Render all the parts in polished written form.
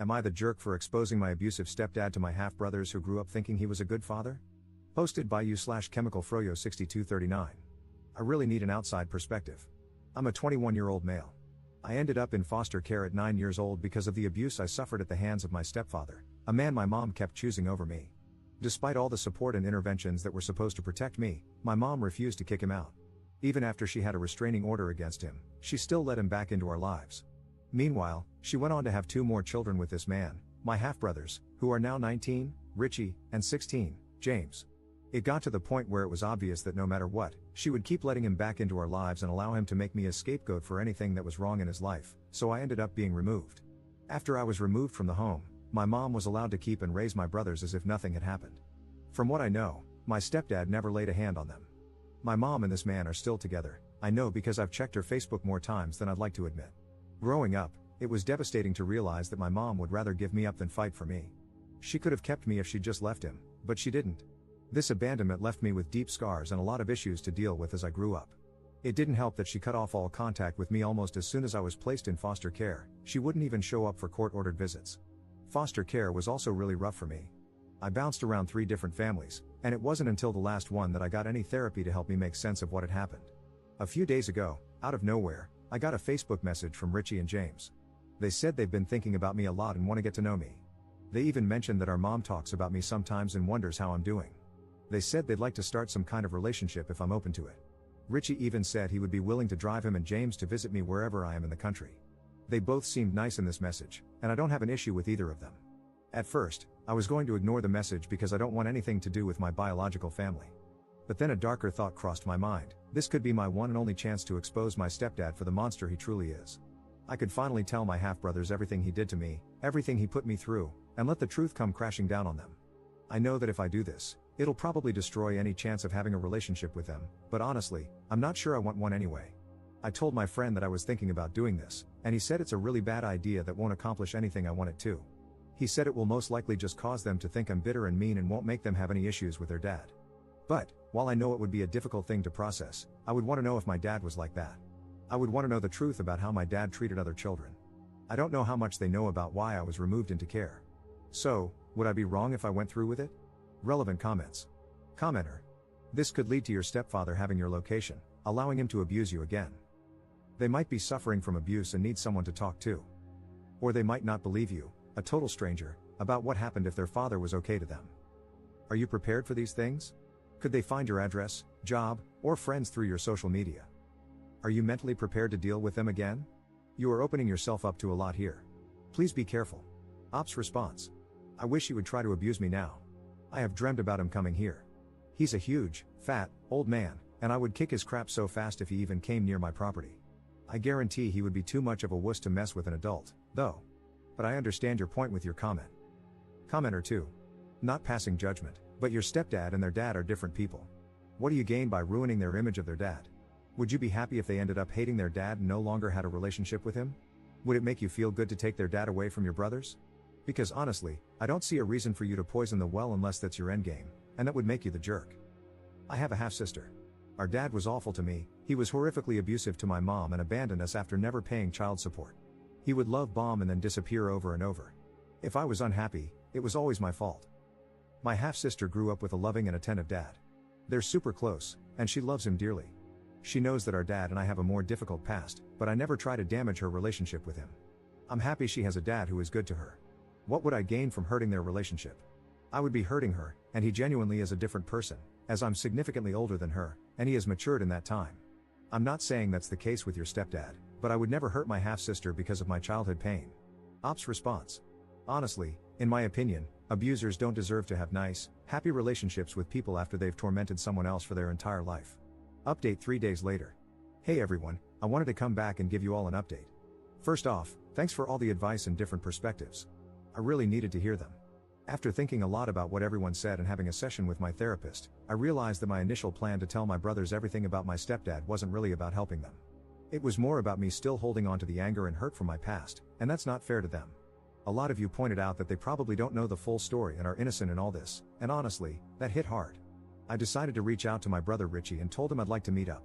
Am I the jerk for exposing my abusive stepdad to my half-brothers who grew up thinking he was a good father? Posted by you/chemicalfroyo6239. I really need an outside perspective. I'm a 21-year-old male. I ended up in foster care at 9 years old because of the abuse I suffered at the hands of my stepfather, a man my mom kept choosing over me. Despite all the support and interventions that were supposed to protect me, my mom refused to kick him out. Even after she had a restraining order against him, she still let him back into our lives. Meanwhile, she went on to have 2 more children with this man, my half-brothers, who are now 19, Richie, and 16, James. It got to the point where it was obvious that no matter what, she would keep letting him back into our lives and allow him to make me a scapegoat for anything that was wrong in his life, so I ended up being removed. After I was removed from the home, my mom was allowed to keep and raise my brothers as if nothing had happened. From what I know, my stepdad never laid a hand on them. My mom and this man are still together, I know because I've checked her Facebook more times than I'd like to admit. Growing up, it was devastating to realize that my mom would rather give me up than fight for me. She could have kept me if she'd just left him, but she didn't. This abandonment left me with deep scars and a lot of issues to deal with as I grew up. It didn't help that she cut off all contact with me almost as soon as I was placed in foster care. She wouldn't even show up for court-ordered visits. Foster care was also really rough for me. I bounced around 3 different families, and it wasn't until the last one that I got any therapy to help me make sense of what had happened. A few days ago, out of nowhere, I got a Facebook message from Richie and James. They said they've been thinking about me a lot and want to get to know me. They even mentioned that our mom talks about me sometimes and wonders how I'm doing. They said they'd like to start some kind of relationship if I'm open to it. Richie even said he would be willing to drive him and James to visit me wherever I am in the country. They both seemed nice in this message, and I don't have an issue with either of them. At first, I was going to ignore the message because I don't want anything to do with my biological family. But then a darker thought crossed my mind. This could be my one and only chance to expose my stepdad for the monster he truly is. I could finally tell my half-brothers everything he did to me, everything he put me through, and let the truth come crashing down on them. I know that if I do this, it'll probably destroy any chance of having a relationship with them, but honestly, I'm not sure I want one anyway. I told my friend that I was thinking about doing this, and he said it's a really bad idea that won't accomplish anything I want it to. He said it will most likely just cause them to think I'm bitter and mean and won't make them have any issues with their dad. But, while I know it would be a difficult thing to process, I would want to know if my dad was like that. I would want to know the truth about how my dad treated other children. I don't know how much they know about why I was removed into care. So, would I be wrong if I went through with it? Relevant comments. Commenter. This could lead to your stepfather having your location, allowing him to abuse you again. They might be suffering from abuse and need someone to talk to. Or they might not believe you, a total stranger, about what happened if their father was okay to them. Are you prepared for these things? Could they find your address, job, or friends through your social media? Are you mentally prepared to deal with them again? You are opening yourself up to a lot here. Please be careful. Ops response. I wish he would try to abuse me now. I have dreamt about him coming here. He's a huge, fat, old man, and I would kick his crap so fast if he even came near my property. I guarantee he would be too much of a wuss to mess with an adult, though. But I understand your point with your comment. Commenter 2. Not passing judgment, but your stepdad and their dad are different people. What do you gain by ruining their image of their dad? Would you be happy if they ended up hating their dad and no longer had a relationship with him? Would it make you feel good to take their dad away from your brothers? Because honestly, I don't see a reason for you to poison the well unless that's your endgame, and that would make you the jerk. I have a half-sister. Our dad was awful to me. He was horrifically abusive to my mom and abandoned us after never paying child support. He would love bomb and then disappear over and over. If I was unhappy, it was always my fault. My half-sister grew up with a loving and attentive dad. They're super close, and she loves him dearly. She knows that our dad and I have a more difficult past, but I never try to damage her relationship with him. I'm happy she has a dad who is good to her. What would I gain from hurting their relationship? I would be hurting her, and he genuinely is a different person, as I'm significantly older than her, and he has matured in that time. I'm not saying that's the case with your stepdad, but I would never hurt my half-sister because of my childhood pain. Ops response. Honestly, in my opinion, abusers don't deserve to have nice, happy relationships with people after they've tormented someone else for their entire life. Update 3 days later. Hey everyone, I wanted to come back and give you all an update. First off, thanks for all the advice and different perspectives. I really needed to hear them. After thinking a lot about what everyone said and having a session with my therapist, I realized that my initial plan to tell my brothers everything about my stepdad wasn't really about helping them. It was more about me still holding on to the anger and hurt from my past, and that's not fair to them. A lot of you pointed out that they probably don't know the full story and are innocent in all this, and honestly, that hit hard. I decided to reach out to my brother Richie and told him I'd like to meet up.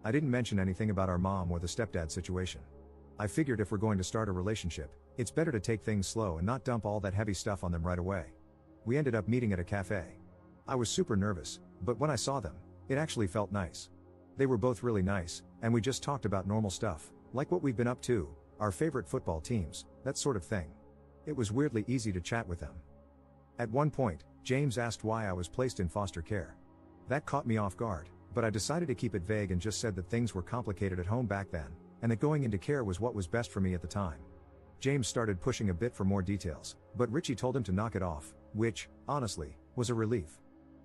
I didn't mention anything about our mom or the stepdad situation. I figured if we're going to start a relationship, it's better to take things slow and not dump all that heavy stuff on them right away. We ended up meeting at a cafe. I was super nervous, but when I saw them, it actually felt nice. They were both really nice, and we just talked about normal stuff, like what we've been up to, our favorite football teams, that sort of thing. It was weirdly easy to chat with them. At one point, James asked why I was placed in foster care. That caught me off guard, but I decided to keep it vague and just said that things were complicated at home back then, and that going into care was what was best for me at the time. James started pushing a bit for more details, but Richie told him to knock it off, which, honestly, was a relief.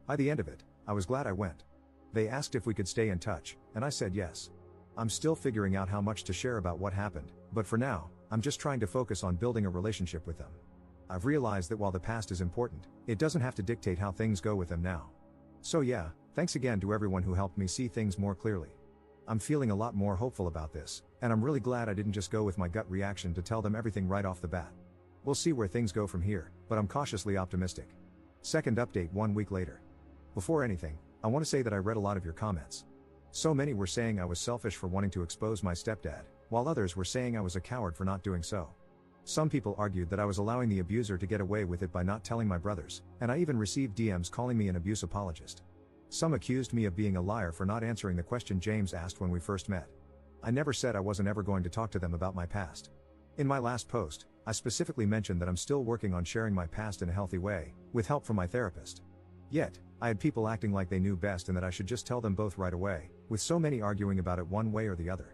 By the end of it, I was glad I went. They asked if we could stay in touch, and I said yes. I'm still figuring out how much to share about what happened, but for now, I'm just trying to focus on building a relationship with them. I've realized that while the past is important, it doesn't have to dictate how things go with them now. So yeah, thanks again to everyone who helped me see things more clearly. I'm feeling a lot more hopeful about this, and I'm really glad I didn't just go with my gut reaction to tell them everything right off the bat. We'll see where things go from here, but I'm cautiously optimistic. Second update 1 week later. Before anything, I want to say that I read a lot of your comments. So many were saying I was selfish for wanting to expose my stepdad, while others were saying I was a coward for not doing so. Some people argued that I was allowing the abuser to get away with it by not telling my brothers, and I even received DMs calling me an abuse apologist. Some accused me of being a liar for not answering the question James asked when we first met. I never said I wasn't ever going to talk to them about my past. In my last post, I specifically mentioned that I'm still working on sharing my past in a healthy way, with help from my therapist. Yet, I had people acting like they knew best and that I should just tell them both right away, with so many arguing about it one way or the other.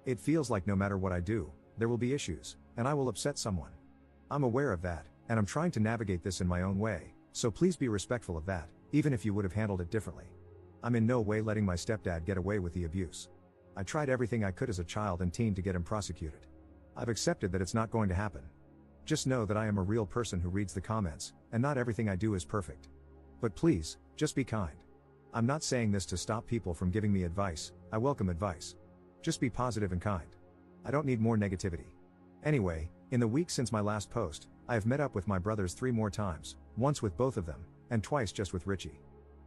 It feels like no matter what I do, there will be issues, and I will upset someone. I'm aware of that, and I'm trying to navigate this in my own way, so please be respectful of that, even if you would have handled it differently. I'm in no way letting my stepdad get away with the abuse. I tried everything I could as a child and teen to get him prosecuted. I've accepted that it's not going to happen. Just know that I am a real person who reads the comments, and not everything I do is perfect. But please, just be kind. I'm not saying this to stop people from giving me advice. I welcome advice. Just be positive and kind. I don't need more negativity. Anyway, in the week since my last post, I have met up with my brothers 3 more times, once with both of them, and twice just with Richie.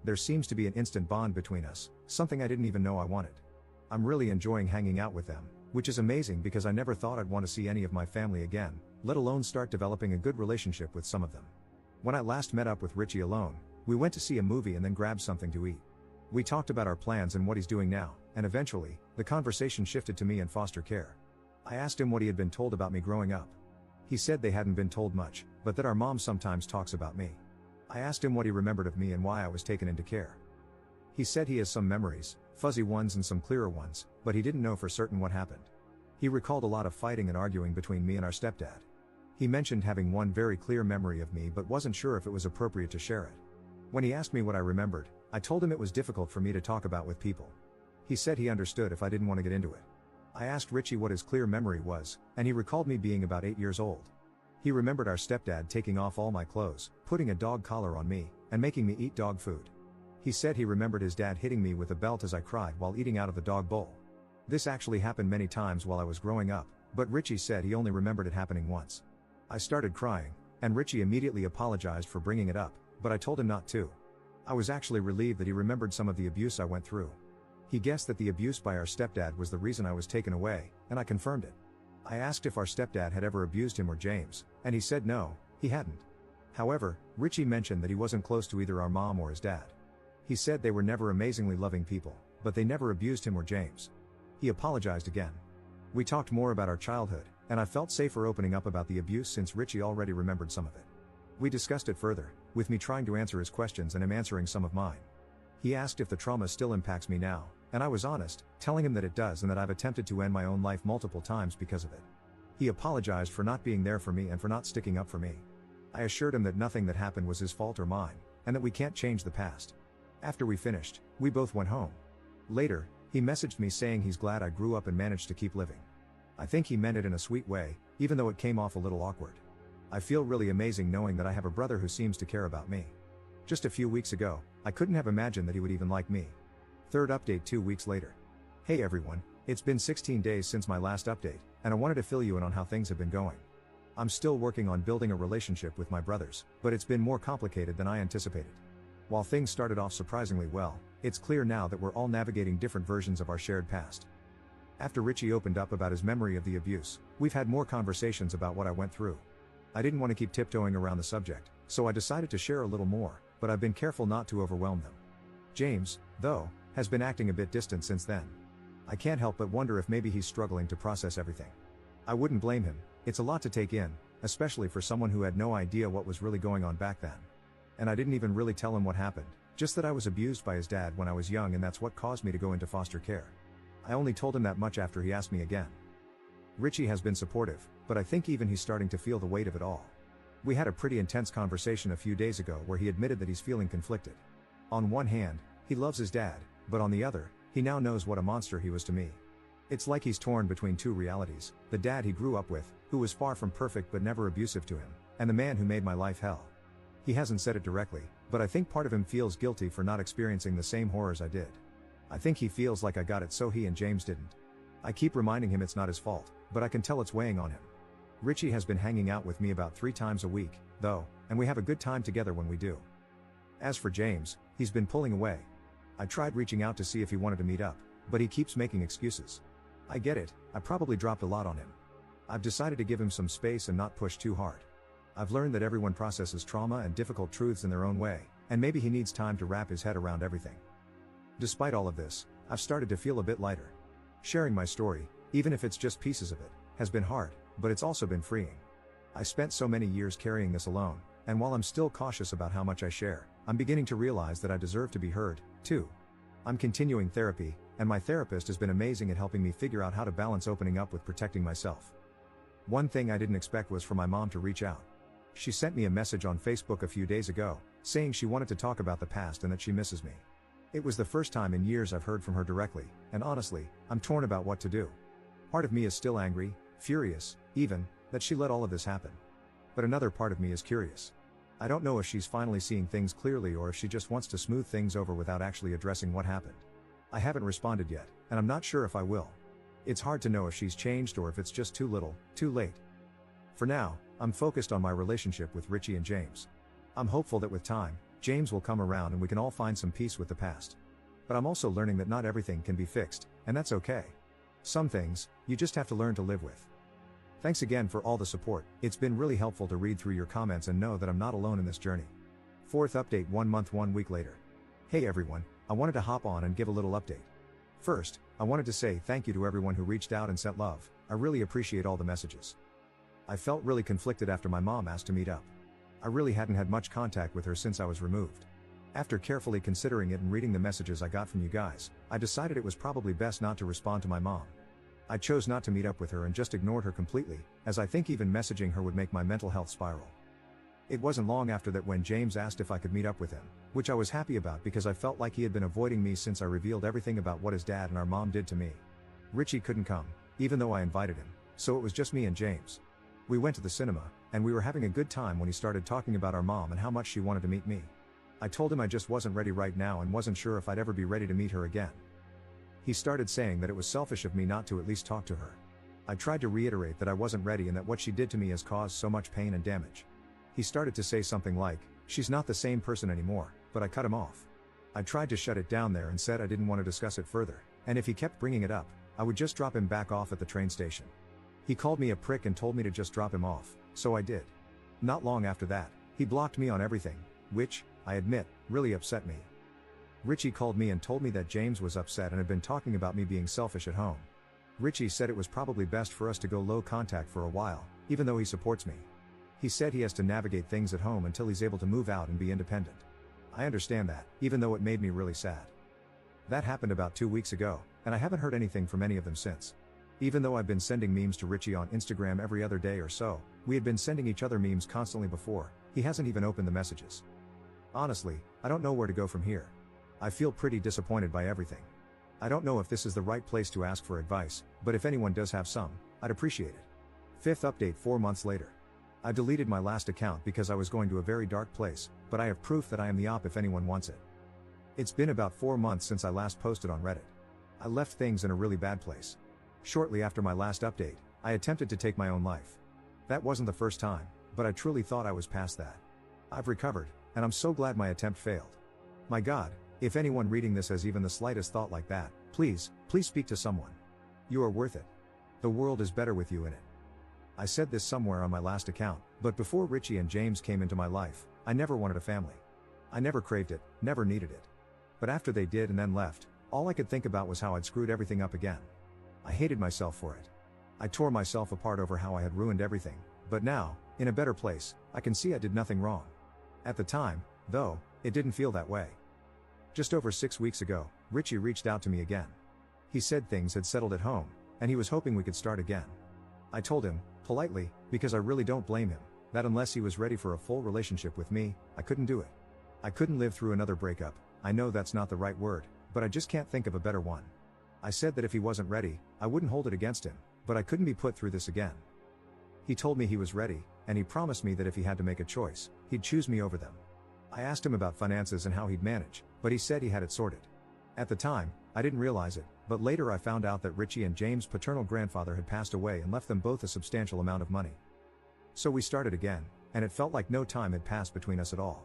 There seems to be an instant bond between us, something I didn't even know I wanted. I'm really enjoying hanging out with them, which is amazing because I never thought I'd want to see any of my family again, let alone start developing a good relationship with some of them. When I last met up with Richie alone, we went to see a movie and then grabbed something to eat. We talked about our plans and what he's doing now, and eventually, the conversation shifted to me and foster care. I asked him what he had been told about me growing up. He said they hadn't been told much, but that our mom sometimes talks about me. I asked him what he remembered of me and why I was taken into care. He said he has some memories, fuzzy ones and some clearer ones, but he didn't know for certain what happened. He recalled a lot of fighting and arguing between me and our stepdad. He mentioned having one very clear memory of me but wasn't sure if it was appropriate to share it. When he asked me what I remembered, I told him it was difficult for me to talk about with people. He said he understood if I didn't want to get into it. I asked Richie what his clear memory was, and he recalled me being about 8 years old. He remembered our stepdad taking off all my clothes, putting a dog collar on me, and making me eat dog food. He said he remembered his dad hitting me with a belt as I cried while eating out of the dog bowl. This actually happened many times while I was growing up, but Richie said he only remembered it happening once. I started crying, and Richie immediately apologized for bringing it up, but I told him not to. I was actually relieved that he remembered some of the abuse I went through. He guessed that the abuse by our stepdad was the reason I was taken away, and I confirmed it. I asked if our stepdad had ever abused him or James, and he said no, he hadn't. However, Richie mentioned that he wasn't close to either our mom or his dad. He said they were never amazingly loving people, but they never abused him or James. He apologized again. We talked more about our childhood, and I felt safer opening up about the abuse since Richie already remembered some of it. We discussed it further, with me trying to answer his questions and him answering some of mine. He asked if the trauma still impacts me now, and I was honest, telling him that it does and that I've attempted to end my own life multiple times because of it. He apologized for not being there for me and for not sticking up for me. I assured him that nothing that happened was his fault or mine, and that we can't change the past. After we finished, we both went home. Later, he messaged me saying he's glad I grew up and managed to keep living. I think he meant it in a sweet way, even though it came off a little awkward. I feel really amazing knowing that I have a brother who seems to care about me. Just a few weeks ago, I couldn't have imagined that he would even like me. Third update 2 weeks later. Hey everyone, it's been 16 days since my last update, and I wanted to fill you in on how things have been going. I'm still working on building a relationship with my brothers, but it's been more complicated than I anticipated. While things started off surprisingly well, it's clear now that we're all navigating different versions of our shared past. After Richie opened up about his memory of the abuse, we've had more conversations about what I went through. I didn't want to keep tiptoeing around the subject, so I decided to share a little more, but I've been careful not to overwhelm them. James, though, has been acting a bit distant since then. I can't help but wonder if maybe he's struggling to process everything. I wouldn't blame him, it's a lot to take in, especially for someone who had no idea what was really going on back then. And I didn't even really tell him what happened, just that I was abused by his dad when I was young and that's what caused me to go into foster care. I only told him that much after he asked me again. Richie has been supportive, but I think even he's starting to feel the weight of it all. We had a pretty intense conversation a few days ago where he admitted that he's feeling conflicted. On one hand, he loves his dad, but on the other, he now knows what a monster he was to me. It's like he's torn between two realities, the dad he grew up with, who was far from perfect but never abusive to him, and the man who made my life hell. He hasn't said it directly, but I think part of him feels guilty for not experiencing the same horrors I did. I think he feels like I got it so he and James didn't. I keep reminding him it's not his fault, but I can tell it's weighing on him. Richie has been hanging out with me about 3 times a week, though, and we have a good time together when we do. As for James, he's been pulling away. I tried reaching out to see if he wanted to meet up, but he keeps making excuses. I get it, I probably dropped a lot on him. I've decided to give him some space and not push too hard. I've learned that everyone processes trauma and difficult truths in their own way, and maybe he needs time to wrap his head around everything. Despite all of this, I've started to feel a bit lighter. Sharing my story, even if it's just pieces of it, has been hard, but it's also been freeing. I spent so many years carrying this alone, and while I'm still cautious about how much I share, I'm beginning to realize that I deserve to be heard, too. I'm continuing therapy, and my therapist has been amazing at helping me figure out how to balance opening up with protecting myself. One thing I didn't expect was for my mom to reach out. She sent me a message on Facebook a few days ago, saying she wanted to talk about the past and that she misses me. It was the first time in years I've heard from her directly, and honestly, I'm torn about what to do. Part of me is still angry, furious, even, that she let all of this happen. But another part of me is curious. I don't know if she's finally seeing things clearly or if she just wants to smooth things over without actually addressing what happened. I haven't responded yet, and I'm not sure if I will. It's hard to know if she's changed or if it's just too little, too late. For now, I'm focused on my relationship with Richie and James. I'm hopeful that with time, James will come around and we can all find some peace with the past. But I'm also learning that not everything can be fixed, and that's okay. Some things, you just have to learn to live with. Thanks again for all the support, it's been really helpful to read through your comments and know that I'm not alone in this journey. 4th update 1 month 1 week later. Hey everyone, I wanted to hop on and give a little update. First, I wanted to say thank you to everyone who reached out and sent love, I really appreciate all the messages. I felt really conflicted after my mom asked to meet up. I really hadn't had much contact with her since I was removed. After carefully considering it and reading the messages I got from you guys, I decided it was probably best not to respond to my mom. I chose not to meet up with her and just ignored her completely, as I think even messaging her would make my mental health spiral. It wasn't long after that when James asked if I could meet up with him, which I was happy about because I felt like he had been avoiding me since I revealed everything about what his dad and our mom did to me. Richie couldn't come, even though I invited him, so it was just me and James. We went to the cinema, and we were having a good time when he started talking about our mom and how much she wanted to meet me. I told him I just wasn't ready right now and wasn't sure if I'd ever be ready to meet her again. He started saying that it was selfish of me not to at least talk to her. I tried to reiterate that I wasn't ready and that what she did to me has caused so much pain and damage. He started to say something like, "She's not the same person anymore," but I cut him off. I tried to shut it down there and said I didn't want to discuss it further, and if he kept bringing it up, I would just drop him back off at the train station. He called me a prick and told me to just drop him off, so I did. Not long after that, he blocked me on everything, which, I admit, really upset me. Richie called me and told me that James was upset and had been talking about me being selfish at home. Richie said it was probably best for us to go low contact for a while, even though he supports me. He said he has to navigate things at home until he's able to move out and be independent. I understand that, even though it made me really sad. That happened about 2 weeks ago, and I haven't heard anything from any of them since. Even though I've been sending memes to Richie on Instagram every other day or so, we had been sending each other memes constantly before, he hasn't even opened the messages. Honestly, I don't know where to go from here. I feel pretty disappointed by everything. I don't know if this is the right place to ask for advice, but if anyone does have some, I'd appreciate it. 5th update 4 months later. I deleted my last account because I was going to a very dark place, but I have proof that I am the op if anyone wants it. It's been about 4 months since I last posted on Reddit. I left things in a really bad place. Shortly after my last update, I attempted to take my own life. That wasn't the first time, but I truly thought I was past that. I've recovered, and I'm so glad my attempt failed. My God, if anyone reading this has even the slightest thought like that, please speak to someone. You are worth it. The world is better with you in it. I said this somewhere on my last account, but before Richie and James came into my life, I never wanted a family. I never craved it, never needed it. But after they did and then left, all I could think about was how I'd screwed everything up again. I hated myself for it. I tore myself apart over how I had ruined everything, but now, in a better place, I can see I did nothing wrong. At the time, though, it didn't feel that way. Just over 6 weeks ago, Richie reached out to me again. He said things had settled at home, and he was hoping we could start again. I told him, politely, because I really don't blame him, that unless he was ready for a full relationship with me, I couldn't do it. I couldn't live through another breakup. I know that's not the right word, but I just can't think of a better one. I said that if he wasn't ready, I wouldn't hold it against him, but I couldn't be put through this again. He told me he was ready, and he promised me that if he had to make a choice, he'd choose me over them. I asked him about finances and how he'd manage, but he said he had it sorted. At the time, I didn't realize it, but later I found out that Richie and James' paternal grandfather had passed away and left them both a substantial amount of money. So we started again, and it felt like no time had passed between us at all.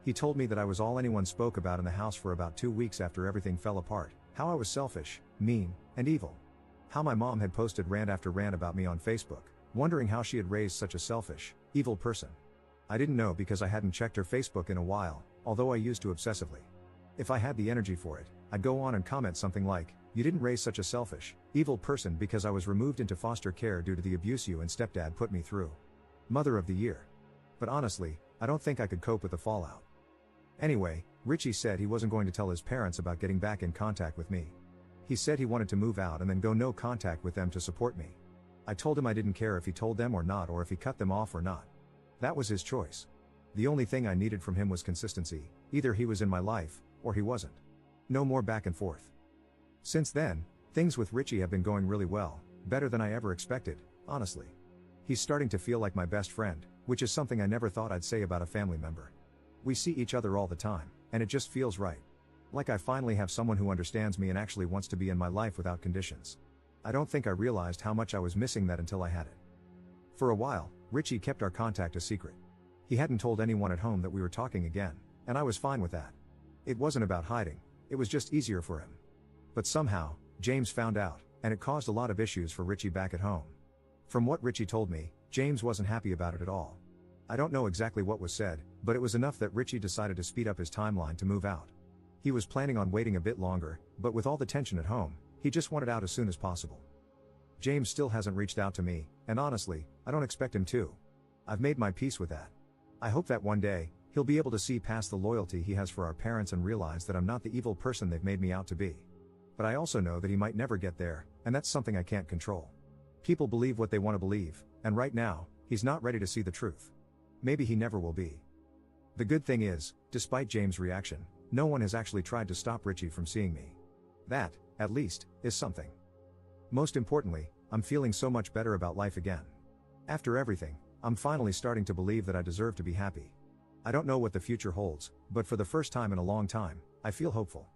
He told me that I was all anyone spoke about in the house for about 2 weeks after everything fell apart, how I was selfish, mean, and evil. How my mom had posted rant after rant about me on Facebook, wondering how she had raised such a selfish, evil person. I didn't know because I hadn't checked her Facebook in a while, although I used to obsessively. If I had the energy for it, I'd go on and comment something like, "You didn't raise such a selfish, evil person because I was removed into foster care due to the abuse you and stepdad put me through. Mother of the year." But honestly, I don't think I could cope with the fallout. Anyway, Richie said he wasn't going to tell his parents about getting back in contact with me. He said he wanted to move out and then go no contact with them to support me. I told him I didn't care if he told them or not, or if he cut them off or not. That was his choice. The only thing I needed from him was consistency. Either he was in my life, or he wasn't. No more back and forth. Since then, things with Richie have been going really well, better than I ever expected, honestly. He's starting to feel like my best friend, which is something I never thought I'd say about a family member. We see each other all the time, and it just feels right. Like I finally have someone who understands me and actually wants to be in my life without conditions. I don't think I realized how much I was missing that until I had it. For a while, Richie kept our contact a secret. He hadn't told anyone at home that we were talking again, and I was fine with that. It wasn't about hiding, it was just easier for him. But somehow, James found out, and it caused a lot of issues for Richie back at home. From what Richie told me, James wasn't happy about it at all. I don't know exactly what was said, but it was enough that Richie decided to speed up his timeline to move out. He was planning on waiting a bit longer, but with all the tension at home, he just wanted out as soon as possible. James still hasn't reached out to me, and honestly, I don't expect him to. I've made my peace with that. I hope that one day, he'll be able to see past the loyalty he has for our parents and realize that I'm not the evil person they've made me out to be. But I also know that he might never get there, and that's something I can't control. People believe what they want to believe, and right now, he's not ready to see the truth. Maybe he never will be. The good thing is, despite James' reaction, no one has actually tried to stop Richie from seeing me. That, at least, is something. Most importantly, I'm feeling so much better about life again. After everything, I'm finally starting to believe that I deserve to be happy. I don't know what the future holds, but for the first time in a long time, I feel hopeful.